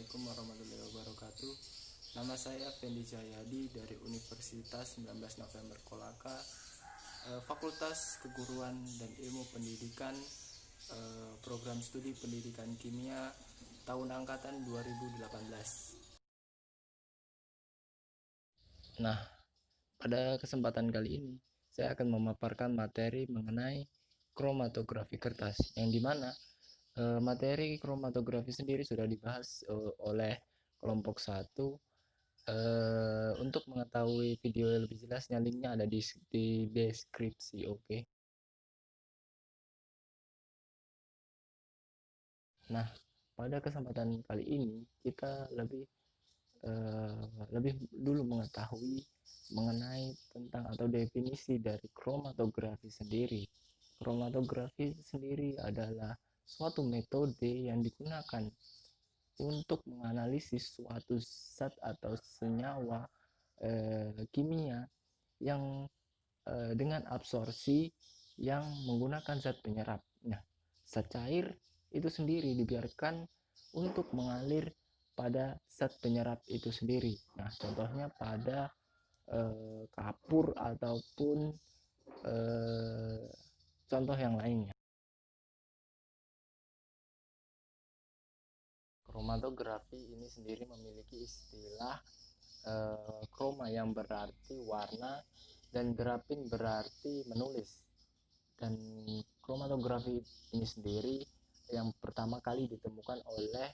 Assalamualaikum warahmatullahi wabarakatuh. Nama saya Fendi Cahyadi dari Universitas 19 November Kolaka, Fakultas Keguruan dan Ilmu Pendidikan, Program Studi Pendidikan Kimia, tahun angkatan 2018. Nah, pada kesempatan kali ini saya akan memaparkan materi mengenai kromatografi kertas, yang dimana materi kromatografi sendiri sudah dibahas oleh kelompok 1. Untuk mengetahui video yang lebih jelasnya, linknya ada di deskripsi. Oke. Nah, pada kesempatan kali ini kita lebih dulu mengetahui mengenai tentang atau definisi dari kromatografi sendiri. Kromatografi sendiri adalah suatu metode yang digunakan untuk menganalisis suatu zat atau senyawa kimia yang dengan absorpsi yang menggunakan zat penyerap. Nah, zat cair itu sendiri dibiarkan untuk mengalir pada zat penyerap itu sendiri. Nah, contohnya pada kapur ataupun contoh yang lainnya. Kromatografi ini sendiri memiliki istilah kroma yang berarti warna dan grafin berarti menulis. Dan kromatografi ini sendiri yang pertama kali ditemukan oleh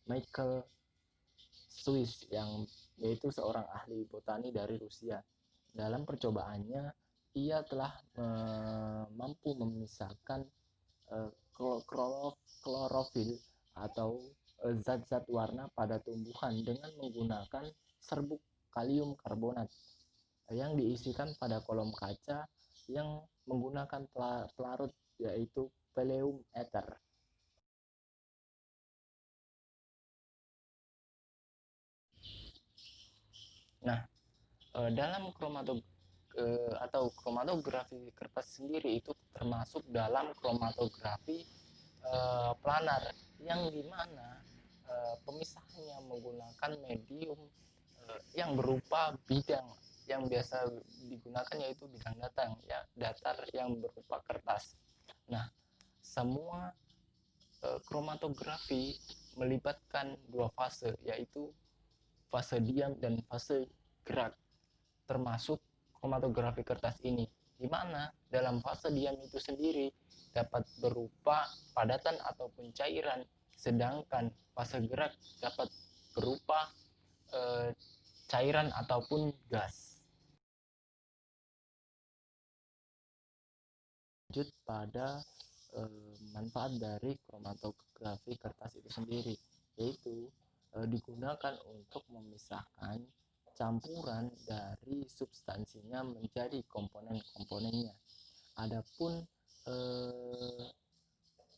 Michael Swiss, yang yaitu seorang ahli botani dari Rusia. Dalam percobaannya, ia telah mampu memisahkan klorofil atau zat-zat warna pada tumbuhan dengan menggunakan serbuk kalium karbonat yang diisikan pada kolom kaca yang menggunakan pelarut, yaitu peleum ether. Nah, dalam kromatografi kertas sendiri itu termasuk dalam kromatografi planar, yang dimana pemisahannya menggunakan medium yang berupa bidang yang biasa digunakan, yaitu bidang datar yang berupa kertas. Nah, semua kromatografi melibatkan dua fase, yaitu fase diam dan fase gerak, termasuk kromatografi kertas ini, di mana dalam fase diam itu sendiri dapat berupa padatan ataupun cairan, sedangkan fase gerak dapat berupa cairan ataupun gas. Lanjut pada manfaat dari kromatografi kertas itu sendiri, yaitu digunakan untuk memisahkan campuran dari substansinya menjadi komponen-komponennya. Adapun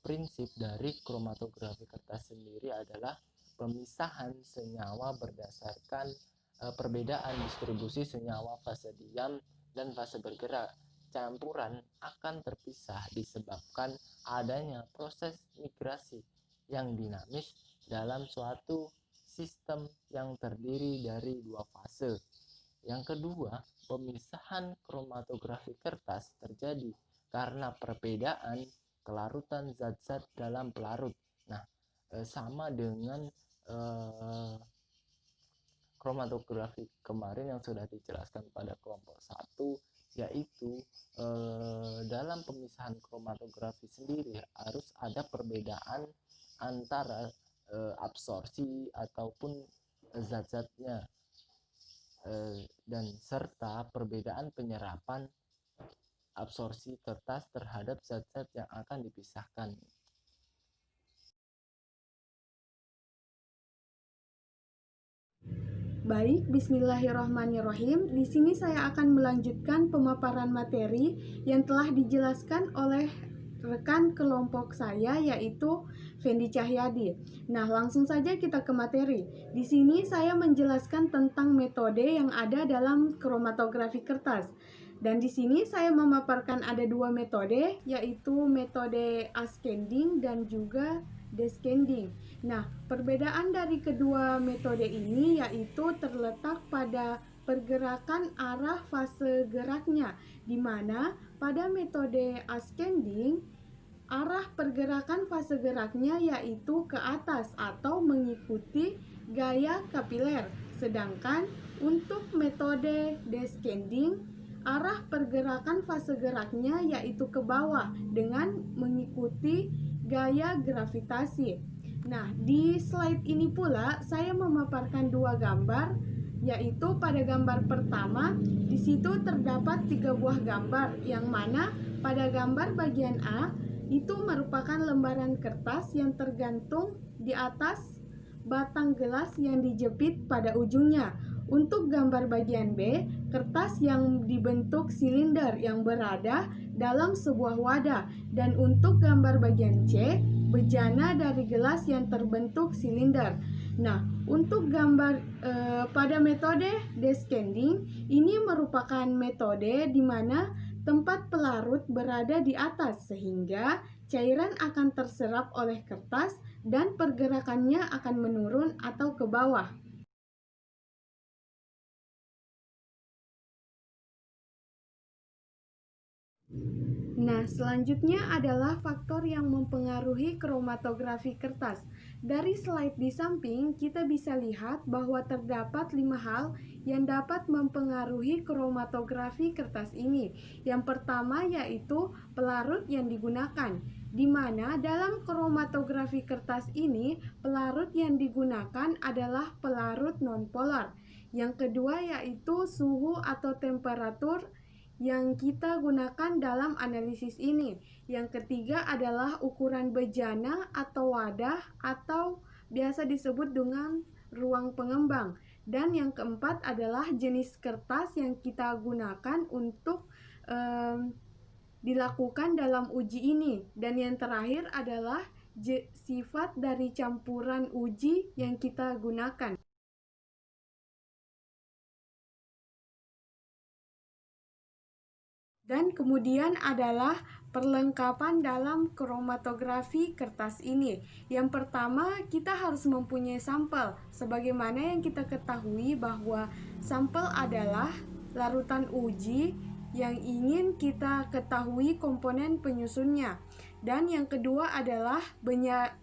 prinsip dari kromatografi kertas sendiri adalah pemisahan senyawa berdasarkan perbedaan distribusi senyawa fase diam dan fase bergerak. Campuran akan terpisah disebabkan adanya proses migrasi yang dinamis dalam suatu sistem yang terdiri dari dua fase. Yang kedua, pemisahan kromatografi kertas terjadi karena perbedaan kelarutan zat-zat dalam pelarut. Nah, sama dengan kromatografi kemarin yang sudah dijelaskan pada kelompok 1, yaitu dalam pemisahan kromatografi sendiri harus ada perbedaan antara absorpsi ataupun zat-zatnya, dan serta perbedaan penyerapan absorpsi kertas terhadap zat-zat yang akan dipisahkan. Baik, bismillahirrahmanirrahim. Di sini saya akan melanjutkan pemaparan materi yang telah dijelaskan oleh rekan kelompok saya, yaitu Fendi Cahyadi. Nah, langsung saja kita ke materi. Di sini saya menjelaskan tentang metode yang ada dalam kromatografi kertas. Dan di sini saya memaparkan ada dua metode, yaitu metode ascending dan juga descending. Nah, perbedaan dari kedua metode ini yaitu terletak pada pergerakan arah fase geraknya, di mana pada metode ascending arah pergerakan fase geraknya yaitu ke atas atau mengikuti gaya kapiler. Sedangkan untuk metode descending, arah pergerakan fase geraknya yaitu ke bawah dengan mengikuti gaya gravitasi. Nah, di slide ini pula saya memaparkan dua gambar, yaitu pada gambar pertama di situ terdapat 3 buah gambar, yang mana pada gambar bagian A itu merupakan lembaran kertas yang tergantung di atas batang gelas yang dijepit pada ujungnya. Untuk gambar bagian B, kertas yang dibentuk silinder yang berada dalam sebuah wadah. Dan untuk gambar bagian C, bejana dari gelas yang terbentuk silinder. Nah, untuk gambar pada metode descending, ini merupakan metode di mana tempat pelarut berada di atas, sehingga cairan akan terserap oleh kertas dan pergerakannya akan menurun atau ke bawah. Nah, selanjutnya adalah faktor yang mempengaruhi kromatografi kertas. Dari slide di samping, kita bisa lihat bahwa terdapat 5 hal yang dapat mempengaruhi kromatografi kertas ini. Yang pertama yaitu pelarut yang digunakan, di mana dalam kromatografi kertas ini, pelarut yang digunakan adalah pelarut nonpolar. Yang kedua yaitu suhu atau temperatur yang kita gunakan dalam analisis ini. Yang ketiga adalah ukuran bejana atau wadah atau biasa disebut dengan ruang pengembang. Dan yang keempat adalah jenis kertas yang kita gunakan untuk dilakukan dalam uji ini. Dan yang terakhir adalah sifat dari campuran uji yang kita gunakan. Dan kemudian adalah perlengkapan dalam kromatografi kertas ini. Yang pertama, kita harus mempunyai sampel. Sebagaimana yang kita ketahui bahwa sampel adalah larutan uji yang ingin kita ketahui komponen penyusunnya. Dan yang kedua adalah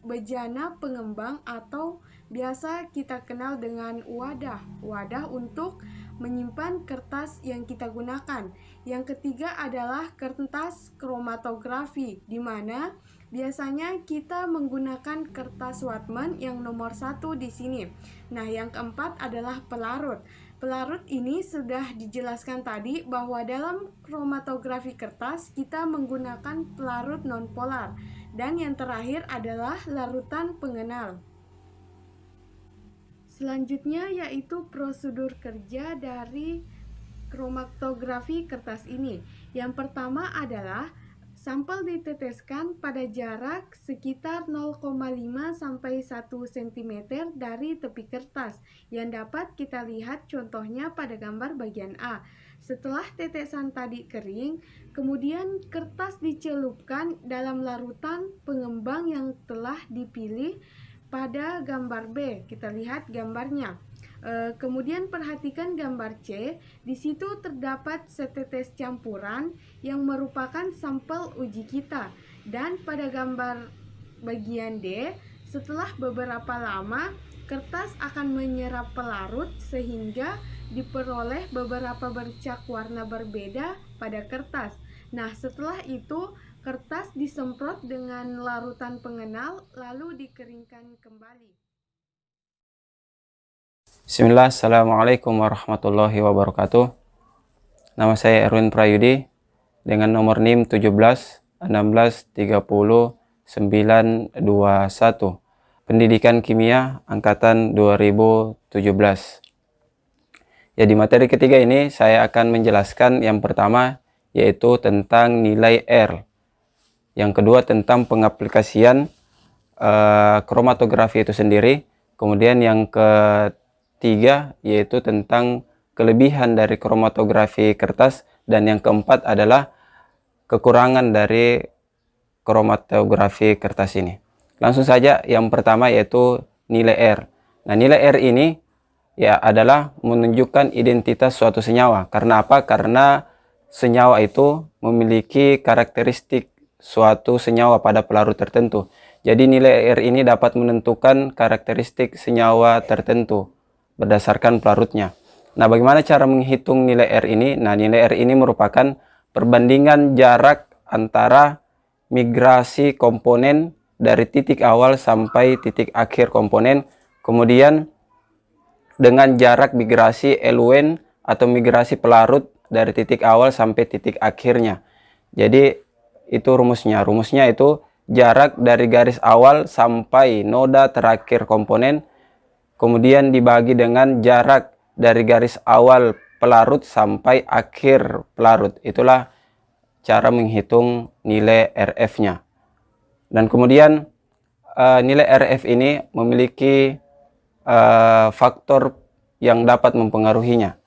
bejana pengembang atau biasa kita kenal dengan wadah. Wadah untuk menyimpan kertas yang kita gunakan. Yang ketiga adalah kertas kromatografi, di mana biasanya kita menggunakan kertas Whatman yang nomor 1 di sini. Nah, yang keempat adalah pelarut. Pelarut ini sudah dijelaskan tadi bahwa dalam kromatografi kertas kita menggunakan pelarut nonpolar. Dan yang terakhir adalah larutan pengenal. Selanjutnya yaitu prosedur kerja dari kromatografi kertas ini. Yang pertama adalah sampel diteteskan pada jarak sekitar 0,5 sampai 1 cm dari tepi kertas yang dapat kita lihat contohnya pada gambar bagian A. Setelah tetesan tadi kering, kemudian kertas dicelupkan dalam larutan pengembang yang telah dipilih pada gambar B. Kita lihat gambarnya. Kemudian perhatikan gambar C. Di situ terdapat setetes campuran yang merupakan sampel uji kita. Dan pada gambar bagian D, setelah beberapa lama kertas akan menyerap pelarut sehingga diperoleh beberapa bercak warna berbeda pada kertas. Nah, setelah itu kertas disemprot dengan larutan pengenal lalu dikeringkan kembali. Bismillah, Assalamualaikum warahmatullahi wabarakatuh. Nama saya Erwin Prayudi dengan nomor NIM 17 16 30 921, Pendidikan Kimia Angkatan 2017. Ya, di materi ketiga ini saya akan menjelaskan yang pertama yaitu tentang nilai R. Yang kedua tentang pengaplikasian kromatografi itu sendiri. Kemudian yang ketiga yaitu tentang kelebihan dari kromatografi kertas dan yang keempat adalah kekurangan dari kromatografi kertas ini. Langsung saja, yang pertama yaitu nilai R. Nah, nilai R ini ya adalah menunjukkan identitas suatu senyawa. Karena apa? Karena senyawa itu memiliki karakteristik suatu senyawa pada pelarut tertentu. Jadi nilai R ini dapat menentukan karakteristik senyawa tertentu berdasarkan pelarutnya. Nah, bagaimana cara menghitung nilai R ini? Nah, nilai R ini merupakan perbandingan jarak antara migrasi komponen dari titik awal sampai titik akhir komponen, kemudian dengan jarak migrasi eluen atau migrasi pelarut dari titik awal sampai titik akhirnya. Jadi itu rumusnya. Rumusnya itu jarak dari garis awal sampai noda terakhir komponen, kemudian dibagi dengan jarak dari garis awal pelarut sampai akhir pelarut. Itulah cara menghitung nilai RF-nya. Dan kemudian nilai RF ini memiliki faktor yang dapat mempengaruhinya.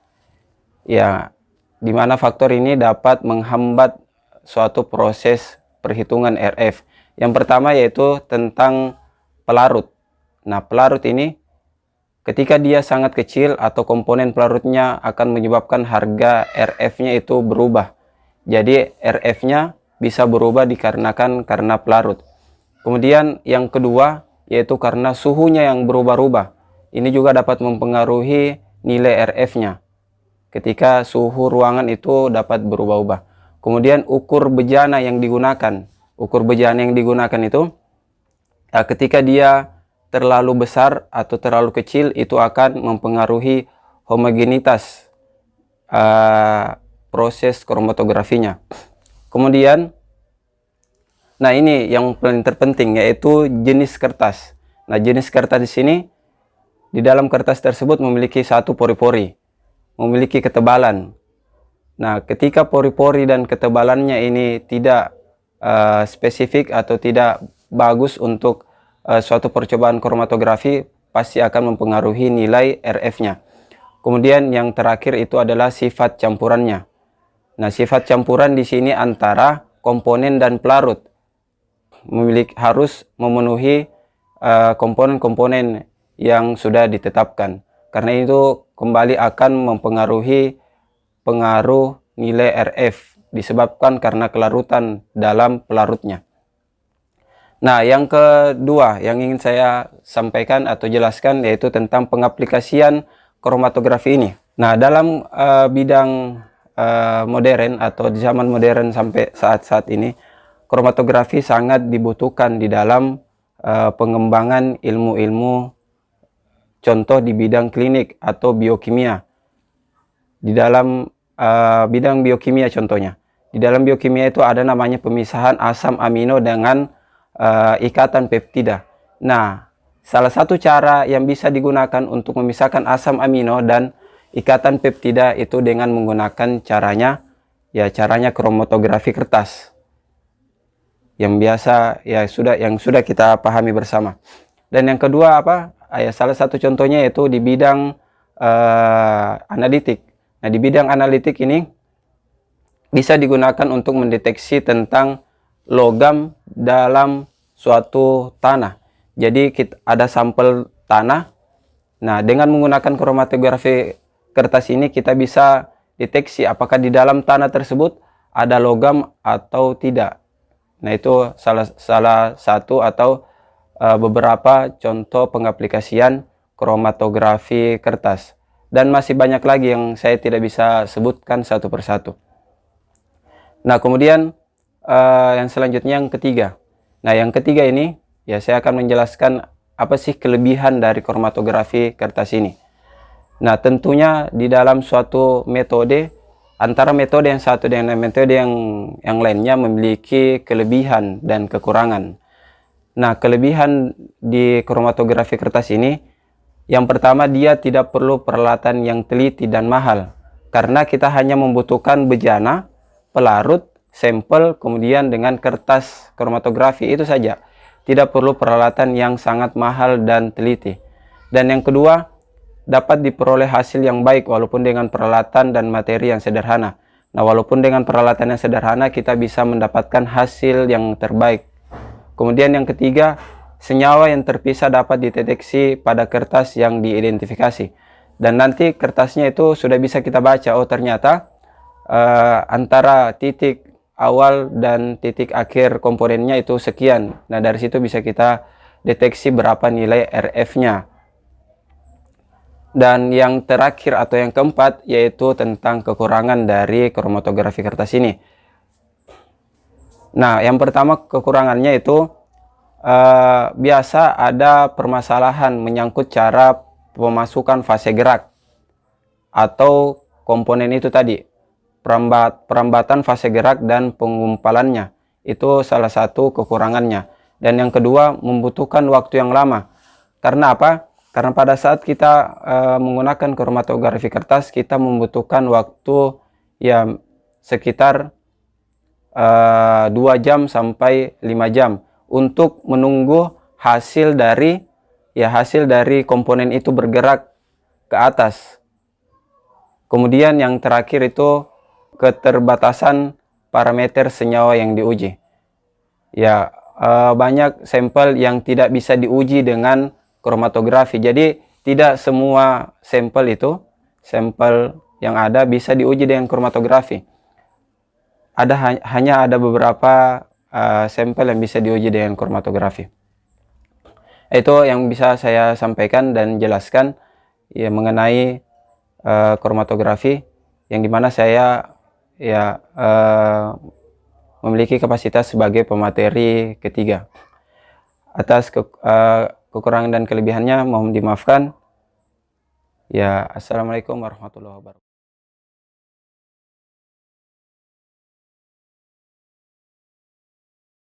Ya, di mana faktor ini dapat menghambat suatu proses perhitungan RF. Yang pertama yaitu tentang pelarut. Nah, pelarut ini ketika dia sangat kecil atau komponen pelarutnya akan menyebabkan harga RF-nya itu berubah. Jadi RF-nya bisa berubah dikarenakan karena pelarut. Kemudian yang kedua yaitu karena suhunya yang berubah-ubah. Ini juga dapat mempengaruhi nilai RF-nya. Ketika suhu ruangan itu dapat berubah-ubah. Kemudian ukur bejana yang digunakan. Ukur bejana yang digunakan itu ketika dia terlalu besar atau terlalu kecil itu akan mempengaruhi homogenitas proses kromatografinya. Kemudian, nah ini yang paling terpenting yaitu jenis kertas. Nah, jenis kertas di sini di dalam kertas tersebut memiliki satu pori-pori, memiliki ketebalan. Nah, ketika pori-pori dan ketebalannya ini tidak spesifik atau tidak bagus untuk suatu percobaan kromatografi, pasti akan mempengaruhi nilai RF-nya. Kemudian yang terakhir itu adalah sifat campurannya. Nah, sifat campuran di sini antara komponen dan pelarut harus memenuhi komponen-komponen yang sudah ditetapkan. Karena itu kembali akan mempengaruhi pengaruh nilai RF disebabkan karena kelarutan dalam pelarutnya. Nah, yang kedua yang ingin saya sampaikan atau jelaskan yaitu tentang pengaplikasian kromatografi ini. Nah, dalam bidang modern atau di zaman modern sampai saat ini, kromatografi sangat dibutuhkan di dalam pengembangan ilmu-ilmu contoh di bidang klinik atau biokimia. Di dalam bidang biokimia contohnya. Di dalam biokimia itu ada namanya pemisahan asam amino dengan ikatan peptida. Nah, salah satu cara yang bisa digunakan untuk memisahkan asam amino dan ikatan peptida itu dengan menggunakan caranya kromatografi kertas. Yang biasa yang sudah kita pahami bersama. Dan yang kedua salah satu contohnya yaitu di bidang analitik. Nah, di bidang analitik ini bisa digunakan untuk mendeteksi tentang logam dalam suatu tanah. Jadi ada sampel tanah. Nah, dengan menggunakan kromatografi kertas ini kita bisa deteksi apakah di dalam tanah tersebut ada logam atau tidak. Nah, itu salah satu atau beberapa contoh pengaplikasian kromatografi kertas. Dan masih banyak lagi yang saya tidak bisa sebutkan satu persatu. Nah, kemudian yang selanjutnya yang ketiga. Nah, yang ketiga ini saya akan menjelaskan apa sih kelebihan dari kromatografi kertas ini. Nah, tentunya di dalam suatu metode, antara metode yang satu dengan metode yang lainnya memiliki kelebihan dan kekurangan. Nah, kelebihan di kromatografi kertas ini, yang pertama dia tidak perlu peralatan yang teliti dan mahal. Karena kita hanya membutuhkan bejana, pelarut, sampel, kemudian dengan kertas kromatografi, itu saja. Tidak perlu peralatan yang sangat mahal dan teliti. Dan yang kedua, dapat diperoleh hasil yang baik walaupun dengan peralatan dan materi yang sederhana. Nah, walaupun dengan peralatan yang sederhana kita bisa mendapatkan hasil yang terbaik. Kemudian yang ketiga, senyawa yang terpisah dapat dideteksi pada kertas yang diidentifikasi. Dan nanti kertasnya itu sudah bisa kita baca, oh ternyata antara titik awal dan titik akhir komponennya itu sekian. Nah, dari situ bisa kita deteksi berapa nilai RF-nya. Dan yang terakhir atau yang keempat yaitu tentang kekurangan dari kromatografi kertas ini. Nah, yang pertama kekurangannya itu biasa ada permasalahan menyangkut cara pemasukan fase gerak atau komponen itu tadi, perambatan fase gerak dan pengumpalannya. Itu salah satu kekurangannya. Dan yang kedua, membutuhkan waktu yang lama. Karena apa? Karena pada saat kita menggunakan kromatografi kertas, kita membutuhkan waktu ya sekitar 2 jam sampai 5 jam untuk menunggu hasil dari komponen itu bergerak ke atas. Kemudian yang terakhir itu keterbatasan parameter senyawa yang diuji. Ya, banyak sampel yang tidak bisa diuji dengan kromatografi. Jadi tidak semua sampel yang ada bisa diuji dengan kromatografi. Hanya ada beberapa sampel yang bisa diuji dengan kromatografi. Itu yang bisa saya sampaikan dan jelaskan ya mengenai kromatografi, yang dimana saya ya memiliki kapasitas sebagai pemateri ketiga. Atas kekurangan dan kelebihannya mohon dimaafkan. Ya, assalamualaikum warahmatullahi wabarakatuh.